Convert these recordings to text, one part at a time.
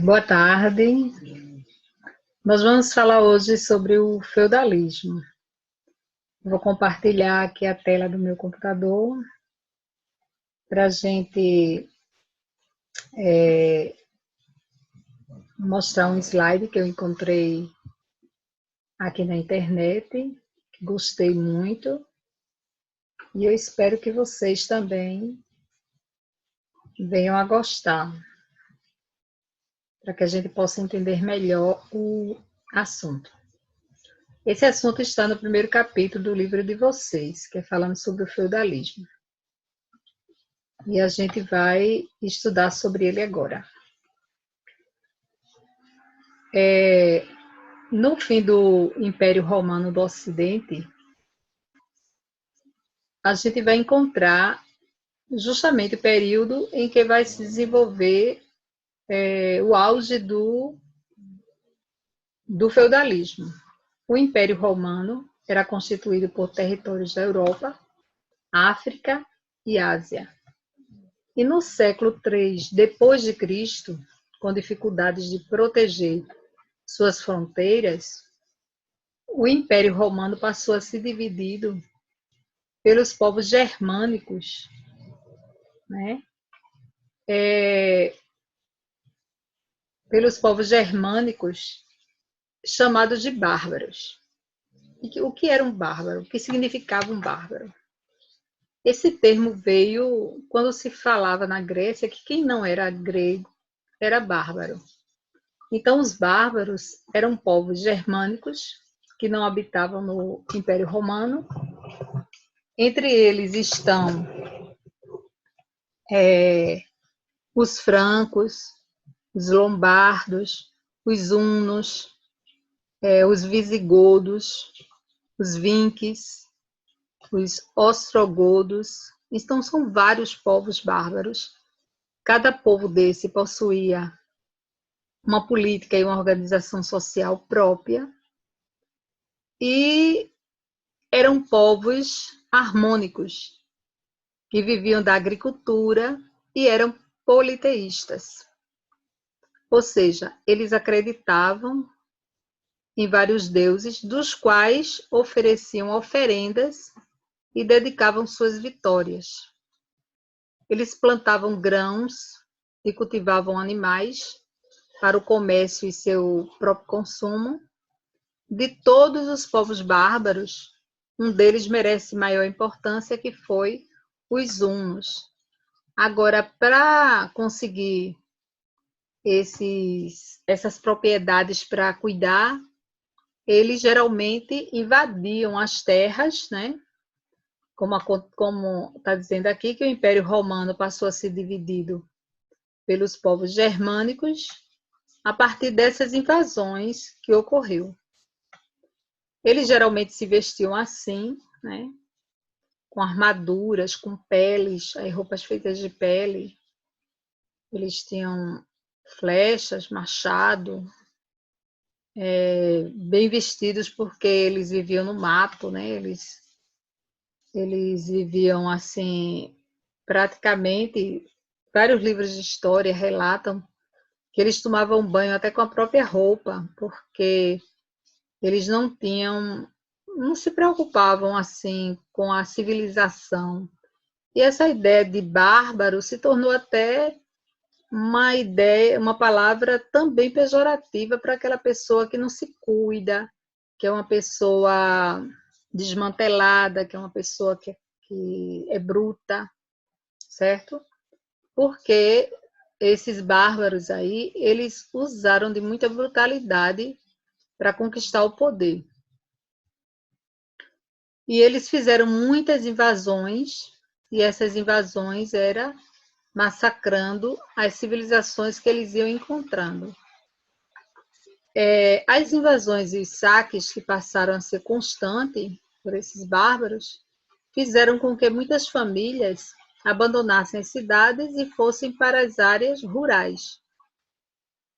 Boa tarde. Nós vamos falar hoje sobre o feudalismo. Vou compartilhar aqui a tela do meu computador para a gente mostrar um slide que eu encontrei aqui na internet, que gostei muito, e eu espero que vocês também venham a gostar, para que a gente possa entender melhor o assunto. Esse assunto está no primeiro capítulo do livro de vocês, que é falando sobre o feudalismo. E a gente vai estudar sobre ele agora. No fim do Império Romano do Ocidente, a gente vai encontrar justamente o período em que vai se desenvolver o auge do feudalismo. O Império Romano era constituído por territórios da Europa, África e Ásia. E no século III depois de Cristo, com dificuldades de proteger suas fronteiras, o Império Romano passou a ser dividido pelos povos germânicos, né? Pelos povos germânicos chamados de bárbaros. E o que era um bárbaro? O que significava um bárbaro? Esse termo veio quando se falava na Grécia que quem não era grego era bárbaro. Então, os bárbaros eram povos germânicos que não habitavam no Império Romano. Entre eles estão os francos, os lombardos, os hunos, os visigodos, os vinques, os ostrogodos. Então, são vários povos bárbaros. Cada povo desse possuía uma política e uma organização social própria e eram povos harmônicos que viviam da agricultura e eram politeístas. Ou seja, eles acreditavam em vários deuses, dos quais ofereciam oferendas e dedicavam suas vitórias. Eles plantavam grãos e cultivavam animais para o comércio e seu próprio consumo. De todos os povos bárbaros, um deles merece maior importância, que foi os hunos. Agora, para conseguir essas propriedades para cuidar, eles geralmente invadiam as terras, né? Como está dizendo aqui, que o Império Romano passou a ser dividido pelos povos germânicos a partir dessas invasões que ocorreu. Eles geralmente se vestiam assim, né? Com armaduras, com peles, aí roupas feitas de pele. Eles tinham flechas, machado, bem vestidos porque eles viviam no mato, né? Eles viviam assim, praticamente, vários livros de história relatam que eles tomavam banho até com a própria roupa, porque eles não se preocupavam assim com a civilização. E essa ideia de bárbaro se tornou até uma palavra também pejorativa para aquela pessoa que não se cuida, que é uma pessoa desmantelada, que é uma pessoa que é bruta, certo? Porque esses bárbaros aí, eles usaram de muita brutalidade para conquistar o poder. E eles fizeram muitas invasões, e essas invasões eram massacrando as civilizações que eles iam encontrando. As invasões e os saques que passaram a ser constantes por esses bárbaros fizeram com que muitas famílias abandonassem as cidades e fossem para as áreas rurais.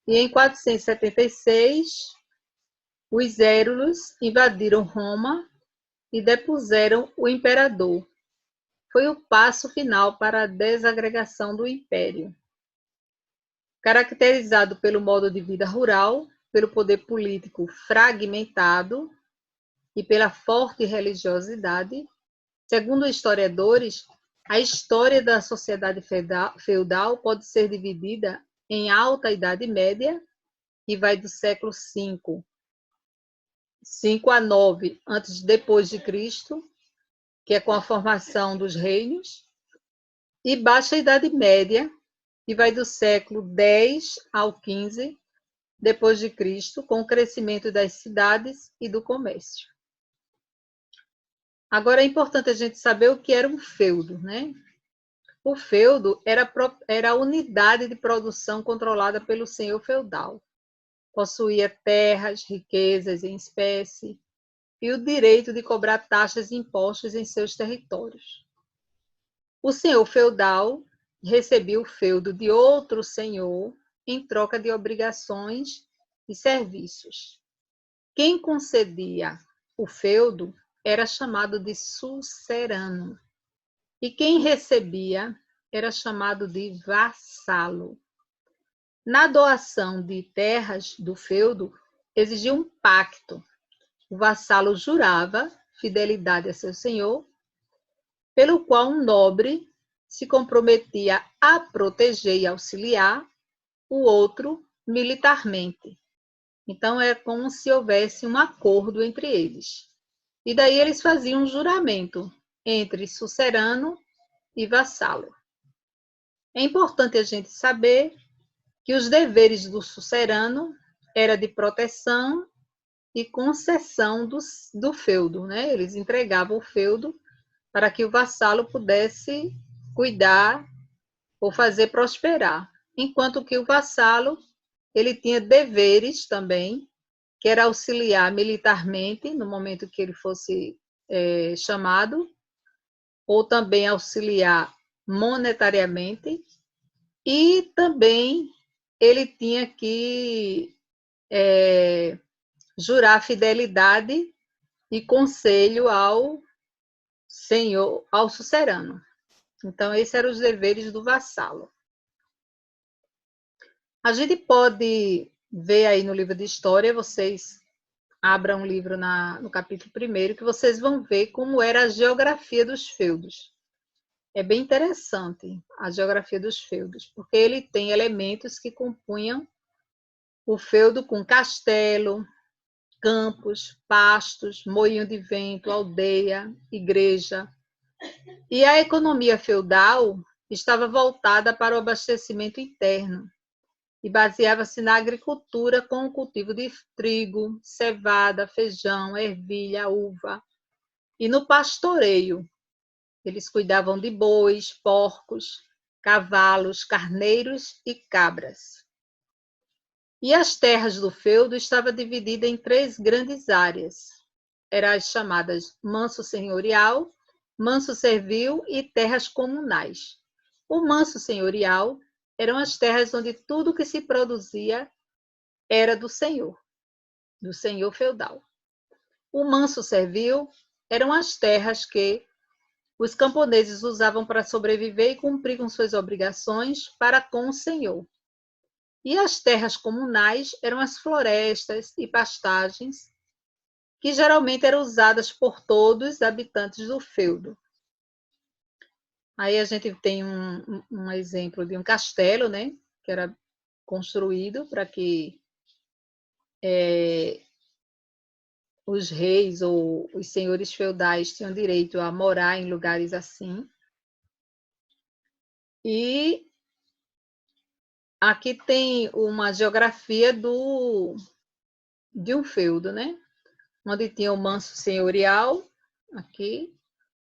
E em 476, os érulos invadiram Roma e depuseram o imperador. foi o passo final para a desagregação do império. Caracterizado pelo modo de vida rural, pelo poder político fragmentado e pela forte religiosidade, segundo historiadores, a história da sociedade feudal pode ser dividida em Alta Idade Média, que vai do século V, 5 a 9 antes depois de Cristo, que é com a formação dos reinos, e Baixa Idade Média, que vai do século X ao XV depois de Cristo, com o crescimento das cidades e do comércio. Agora é importante a gente saber o que era um feudo, né? O feudo era a unidade de produção controlada pelo senhor feudal. Possuía terras, riquezas em espécie e o direito de cobrar taxas e impostos em seus territórios. O senhor feudal recebia o feudo de outro senhor em troca de obrigações e serviços. Quem concedia o feudo era chamado de suzerano, e quem recebia era chamado de vassalo. Na doação de terras do feudo, exigia um pacto. O vassalo jurava fidelidade a seu senhor, pelo qual um nobre se comprometia a proteger e auxiliar o outro militarmente. Então, é como se houvesse um acordo entre eles. E daí eles faziam um juramento entre suzerano e vassalo. É importante a gente saber que os deveres do suzerano era de proteção e concessão do feudo, né? Eles entregavam o feudo para que o vassalo pudesse cuidar ou fazer prosperar, enquanto que o vassalo ele tinha deveres também, que era auxiliar militarmente no momento que ele fosse chamado, ou também auxiliar monetariamente, e também ele tinha que jurar fidelidade e conselho ao senhor, ao suzerano. Então, esses eram os deveres do vassalo. A gente pode ver aí no livro de história, vocês abram um livro no capítulo 1, que vocês vão ver como era a geografia dos feudos. É bem interessante a geografia dos feudos, porque ele tem elementos que compunham o feudo com castelo, campos, pastos, moinho de vento, aldeia, igreja. E a economia feudal estava voltada para o abastecimento interno e baseava-se na agricultura com o cultivo de trigo, cevada, feijão, ervilha, uva. E no pastoreio, eles cuidavam de bois, porcos, cavalos, carneiros e cabras. E as terras do feudo estavam divididas em 3 grandes áreas. Eram as chamadas manso senhorial, manso servil e terras comunais. O manso senhorial eram as terras onde tudo que se produzia era do senhor feudal. O manso servil eram as terras que os camponeses usavam para sobreviver e cumprir com suas obrigações para com o senhor. E as terras comunais eram as florestas e pastagens que geralmente eram usadas por todos os habitantes do feudo. Aí a gente tem um exemplo de um castelo, né, que era construído para que os reis ou os senhores feudais tinham direito a morar em lugares assim. E aqui tem uma geografia de um feudo, né? Onde tinha o manso senhorial, aqui,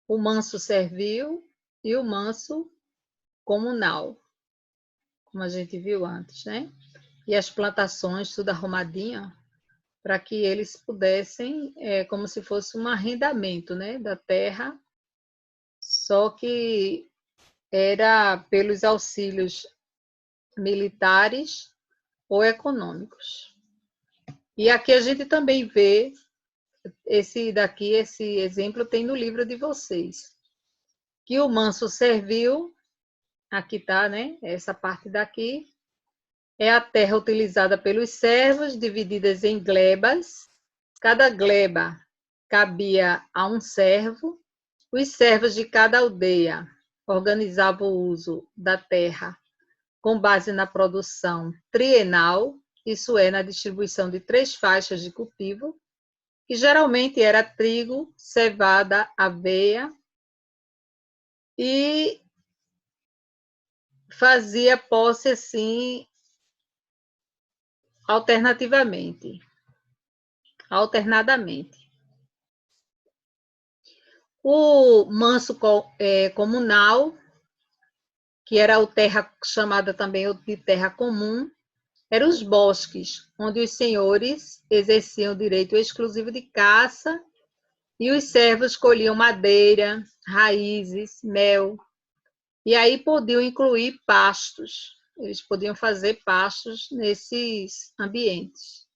o manso servil e o manso comunal, como a gente viu antes, né? E as plantações, tudo arrumadinho, para que eles pudessem, como se fosse um arrendamento, né, da terra, só que era pelos auxílios militares ou econômicos. E aqui a gente também vê, esse exemplo tem no livro de vocês, que o manso serviu, aqui está, né? Essa parte daqui, é a terra utilizada pelos servos, divididas em glebas. Cada gleba cabia a um servo. Os servos de cada aldeia organizavam o uso da terra com base na produção trienal, isso é, na distribuição de 3 faixas de cultivo, que geralmente era trigo, cevada, aveia, e fazia posse assim alternadamente. O manso comunal, que era o terra chamada também de terra comum, eram os bosques, onde os senhores exerciam o direito exclusivo de caça e os servos colhiam madeira, raízes, mel, e aí podiam incluir pastos. Eles podiam fazer pastos nesses ambientes.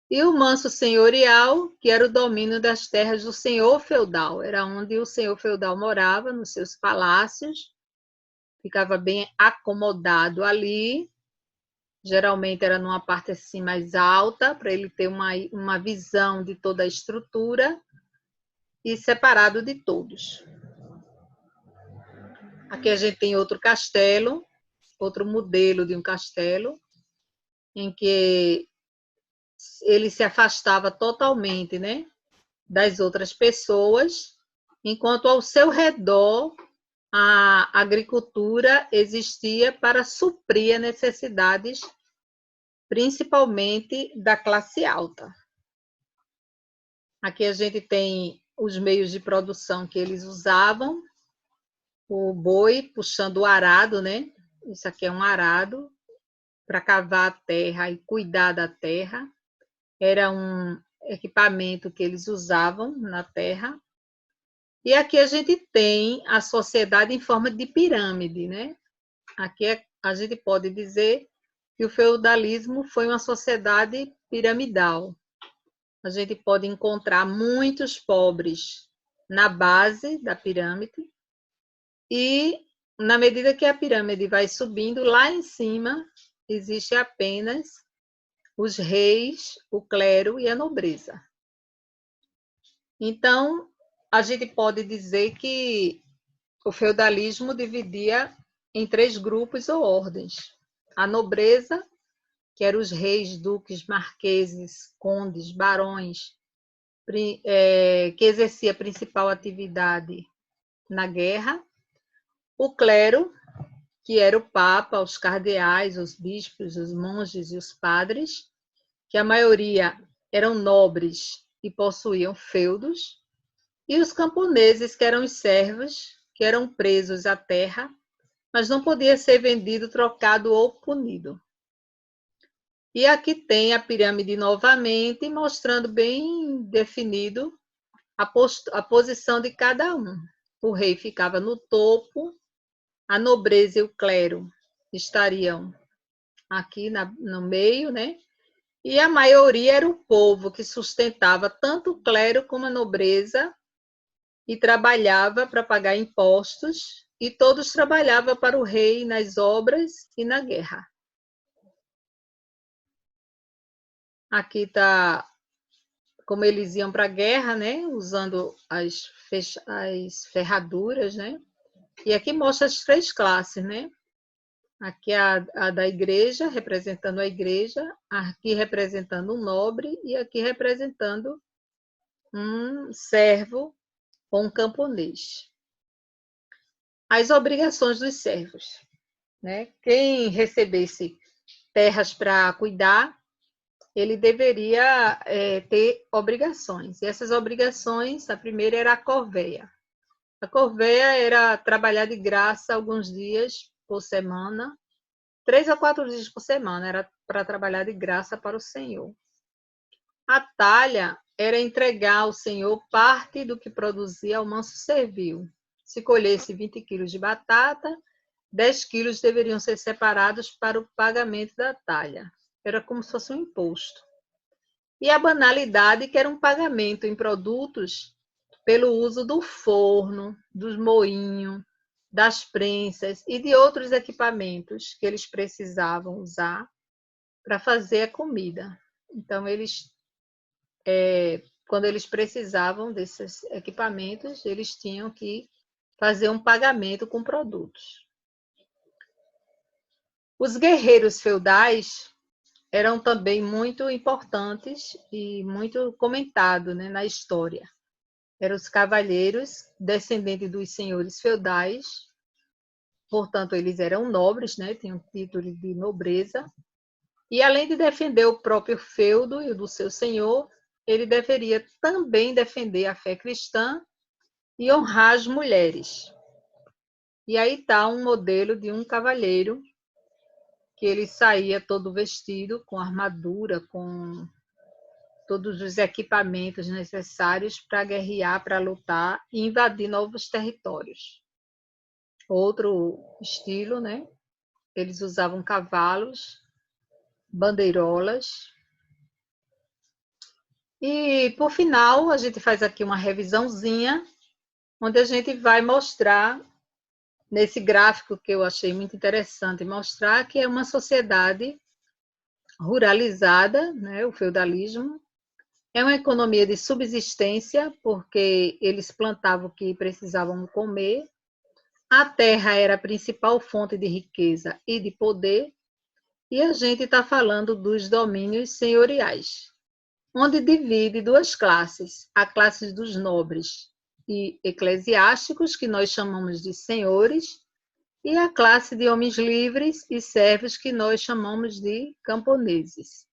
E o manso senhorial, que era o domínio das terras do senhor feudal, era onde o senhor feudal morava, nos seus palácios, ficava bem acomodado ali, geralmente era numa parte assim mais alta, para ele ter uma visão de toda a estrutura, e separado de todos. Aqui a gente tem outro castelo, outro modelo de um castelo, em que ele se afastava totalmente, né, das outras pessoas, enquanto ao seu redor a agricultura existia para suprir as necessidades, principalmente da classe alta. Aqui a gente tem os meios de produção que eles usavam, o boi puxando o arado, né? Isso aqui é um arado para cavar a terra e cuidar da terra. Era um equipamento que eles usavam na terra. E aqui a gente tem a sociedade em forma de pirâmide, né? Aqui a gente pode dizer que o feudalismo foi uma sociedade piramidal. A gente pode encontrar muitos pobres na base da pirâmide e, na medida que a pirâmide vai subindo, lá em cima existe apenas os reis, o clero e a nobreza. Então, a gente pode dizer que o feudalismo dividia em 3 grupos ou ordens. A nobreza, que eram os reis, duques, marqueses, condes, barões, que exercia a principal atividade na guerra. O clero, que era o papa, os cardeais, os bispos, os monges e os padres, que a maioria eram nobres e possuíam feudos. E os camponeses, que eram os servos, que eram presos à terra, mas não podia ser vendido, trocado ou punido. E aqui tem a pirâmide novamente, mostrando bem definido a posição de cada um. O rei ficava no topo, a nobreza e o clero estariam aqui no meio, né? E a maioria era o povo que sustentava tanto o clero como a nobreza e trabalhava para pagar impostos, e todos trabalhavam para o rei nas obras e na guerra. Aqui está como eles iam para a guerra, né? Usando as ferraduras, né? E aqui mostra as 3 classes, né? Aqui a da igreja, representando a igreja, aqui representando um nobre e aqui representando um servo ou um camponês. As obrigações dos servos, né? Quem recebesse terras para cuidar, ele deveria ter obrigações. E essas obrigações, a primeira era a corveia. A corveia era trabalhar de graça alguns dias por semana, 3 a 4 dias por semana, era para trabalhar de graça para o senhor. A talha era entregar ao senhor parte do que produzia ao manso servil. Se colhesse 20 quilos de batata, 10 quilos deveriam ser separados para o pagamento da talha. Era como se fosse um imposto. E a banalidade, que era um pagamento em produtos pelo uso do forno, dos moinhos, das prensas e de outros equipamentos que eles precisavam usar para fazer a comida. Então, quando eles precisavam desses equipamentos, eles tinham que fazer um pagamento com produtos. Os guerreiros feudais eram também muito importantes e muito comentados, né, na história. Eram os cavalheiros descendentes dos senhores feudais, portanto, eles eram nobres, né, tinham título de nobreza, e além de defender o próprio feudo e o do seu senhor, ele deveria também defender a fé cristã e honrar as mulheres. E aí está um modelo de um cavalheiro que ele saía todo vestido com armadura, com todos os equipamentos necessários para guerrear, para lutar e invadir novos territórios. Outro estilo, né? Eles usavam cavalos, bandeirolas. E, por final, a gente faz aqui uma revisãozinha, onde a gente vai mostrar, nesse gráfico que eu achei muito interessante, mostrar que é uma sociedade ruralizada, né, o feudalismo, é uma economia de subsistência, porque eles plantavam o que precisavam comer, a terra era a principal fonte de riqueza e de poder, e a gente está falando dos domínios senhoriais, onde divide duas classes, a classe dos nobres e eclesiásticos, que nós chamamos de senhores, e a classe de homens livres e servos, que nós chamamos de camponeses.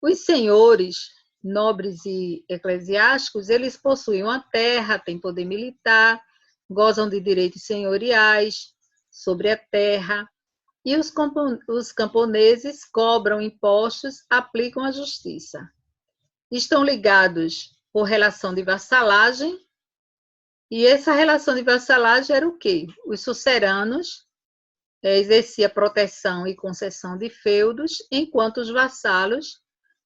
Os senhores, nobres e eclesiásticos, eles possuem uma terra, têm poder militar, gozam de direitos senhoriais sobre a terra, e os camponeses cobram impostos, aplicam a justiça. Estão ligados por relação de vassalagem, e essa relação de vassalagem era o quê? Os suceranos exerciam proteção e concessão de feudos, enquanto os vassalos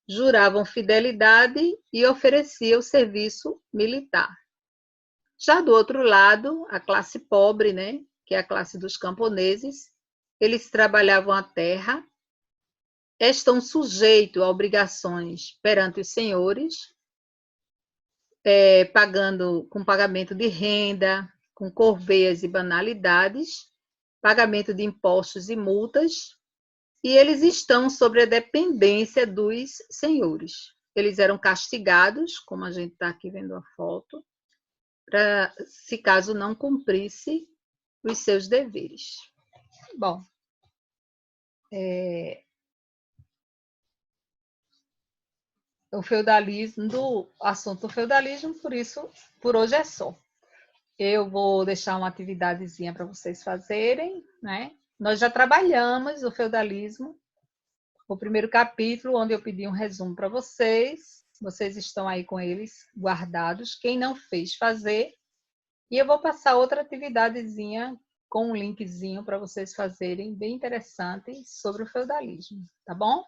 juravam fidelidade e ofereciam o serviço militar. Já do outro lado, a classe pobre, né, que é a classe dos camponeses, eles trabalhavam a terra, estão sujeitos a obrigações perante os senhores, pagando com pagamento de renda, com corveias e banalidades, pagamento de impostos e multas, e eles estão sob a dependência dos senhores. Eles eram castigados, como a gente está aqui vendo a foto, se caso não cumprisse os seus deveres. Bom, o feudalismo, do assunto do feudalismo, por hoje é só. Eu vou deixar uma atividadezinha para vocês fazerem, né? Nós já trabalhamos o feudalismo, o primeiro capítulo, onde eu pedi um resumo para vocês. Vocês estão aí com eles guardados. Quem não fez, fazer. E eu vou passar outra atividadezinha com um linkzinho para vocês fazerem, bem interessante, sobre o feudalismo, tá bom?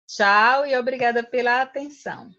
Tchau e obrigada pela atenção.